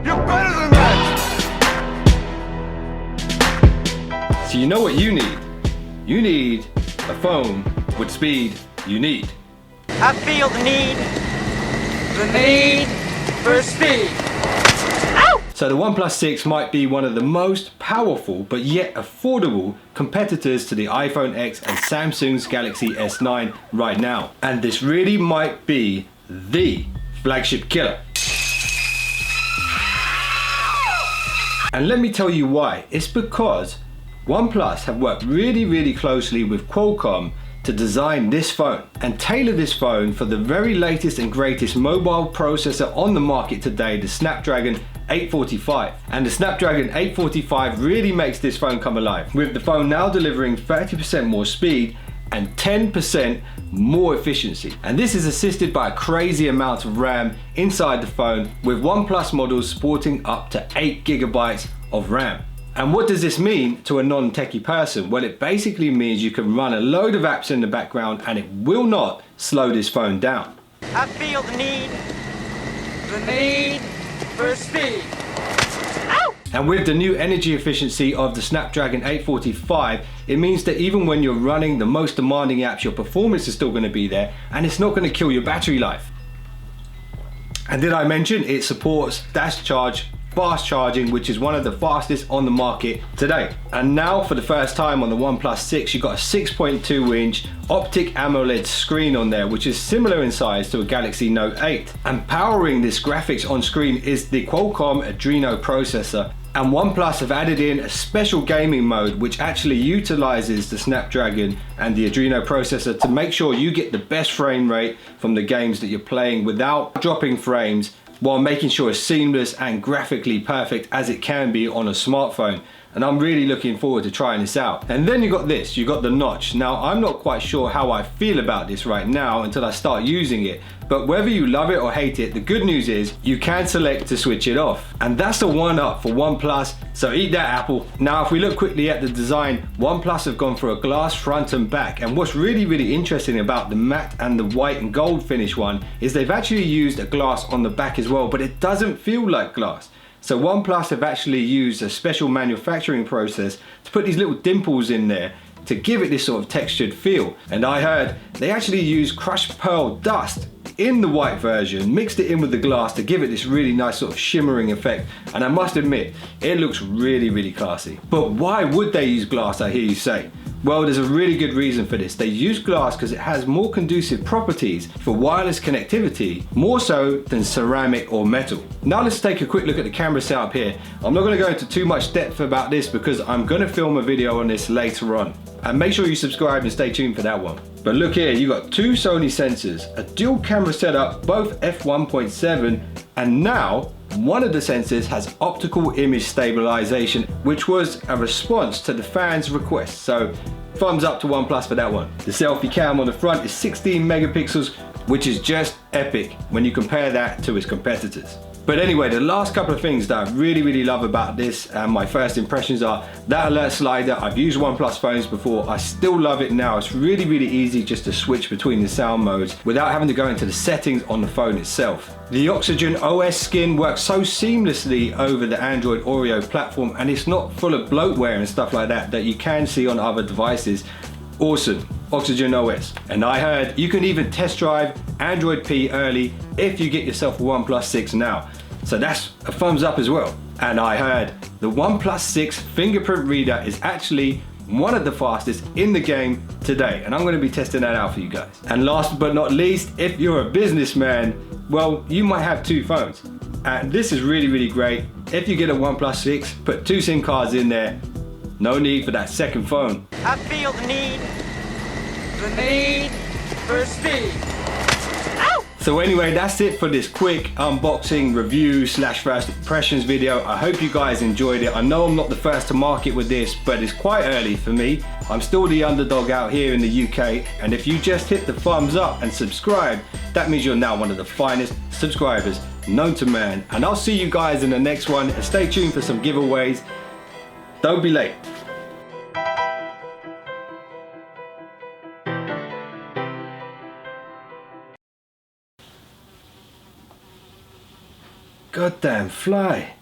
You're better than that! So you know what you need? You need a phone with speed you need. I feel the need for speed. Ow! So the OnePlus 6 might be one of the most powerful but yet affordable competitors to the iPhone X and Samsung's Galaxy S9 right now. And this really might be the flagship killer. And let me tell you why. It's because OnePlus have worked really closely with Qualcomm to design this phone and tailor this phone for the very latest and greatest mobile processor on the market today, the Snapdragon 845. And the Snapdragon 845 really makes this phone come alive, with the phone now delivering 30% more speed and 10% more efficiency. And this is assisted by a crazy amount of RAM inside the phone, with OnePlus models sporting up to 8 GB of RAM. And what does this mean to a non-techie person? Well, it basically means you can run a load of apps in the background and it will not slow this phone down. I feel the need for speed. Ow! And with the new energy efficiency of the Snapdragon 845, it means that even when you're running the most demanding apps, your performance is still going to be there and it's not going to kill your battery life. And did I mention it supports dash charge fast charging, which is one of the fastest on the market today. And now for the first time on the OnePlus 6, you've got a 6.2 inch optic AMOLED screen on there, which is similar in size to a Galaxy Note 8. And powering this graphics on screen is the Qualcomm Adreno processor. And OnePlus have added in a special gaming mode which actually utilizes the Snapdragon and the Adreno processor to make sure you get the best frame rate from the games that you're playing without dropping frames, while making sure it's seamless and graphically perfect as it can be on a smartphone. And I'm really looking forward to trying this out. And then you got this, you got the notch. Now I'm not quite sure how I feel about this right now until I start using it, but whether you love it or hate it, the good news is you can select to switch it off. And that's a one up for OnePlus, so eat that apple. Now if we look quickly at the design, OnePlus have gone for a glass front and back, and what's really interesting about the matte and the white and gold finish one is they've actually used a glass on the back as well, but it doesn't feel like glass. So OnePlus have actually used a special manufacturing process to put these little dimples in there to give it this sort of textured feel. And I heard they actually used crushed pearl dust in the white version, mixed it in with the glass to give it this really nice sort of shimmering effect. And I must admit, it looks really classy. But why would they use glass, I hear you say? Well, there's a really good reason for this. They use glass because it has more conducive properties for wireless connectivity, more so than ceramic or metal. Now let's take a quick look at the camera setup here. I'm not going to go into too much depth about this because I'm going to film a video on this later on. And make sure you subscribe and stay tuned for that one. But look here, you got two Sony sensors, a dual camera setup, both f1.7, and now one of the sensors has optical image stabilization, which was a response to the fans' request. So thumbs up to OnePlus for that one. The selfie cam on the front is 16 megapixels, which is just epic when you compare that to its competitors. But anyway, the last couple of things that I really love about this and my first impressions are that alert slider. I've used OnePlus phones before. I still love it now. It's really easy just to switch between the sound modes without having to go into the settings on the phone itself. The Oxygen OS skin works so seamlessly over the Android Oreo platform, and it's not full of bloatware and stuff like that that you can see on other devices. Awesome. Oxygen OS. And I heard you can even test drive Android P early if you get yourself a OnePlus 6 now. So that's a thumbs up as well. And I heard the OnePlus 6 fingerprint reader is actually one of the fastest in the game today. And I'm going to be testing that out for you guys. And last but not least, if you're a businessman, well, you might have two phones. And this is really great. If you get a OnePlus 6, put two SIM cards in there. No need for that second phone. I feel the need for speed. Ow! So anyway, that's it for this quick unboxing review / first impressions video. I hope you guys enjoyed it. I know I'm not the first to market with this, but it's quite early for me. I'm still the underdog out here in the UK, and if you just hit the thumbs up and subscribe, that means you're now one of the finest subscribers known to man. And I'll see you guys in the next one, and stay tuned for some giveaways. Don't be late. goddamn fly.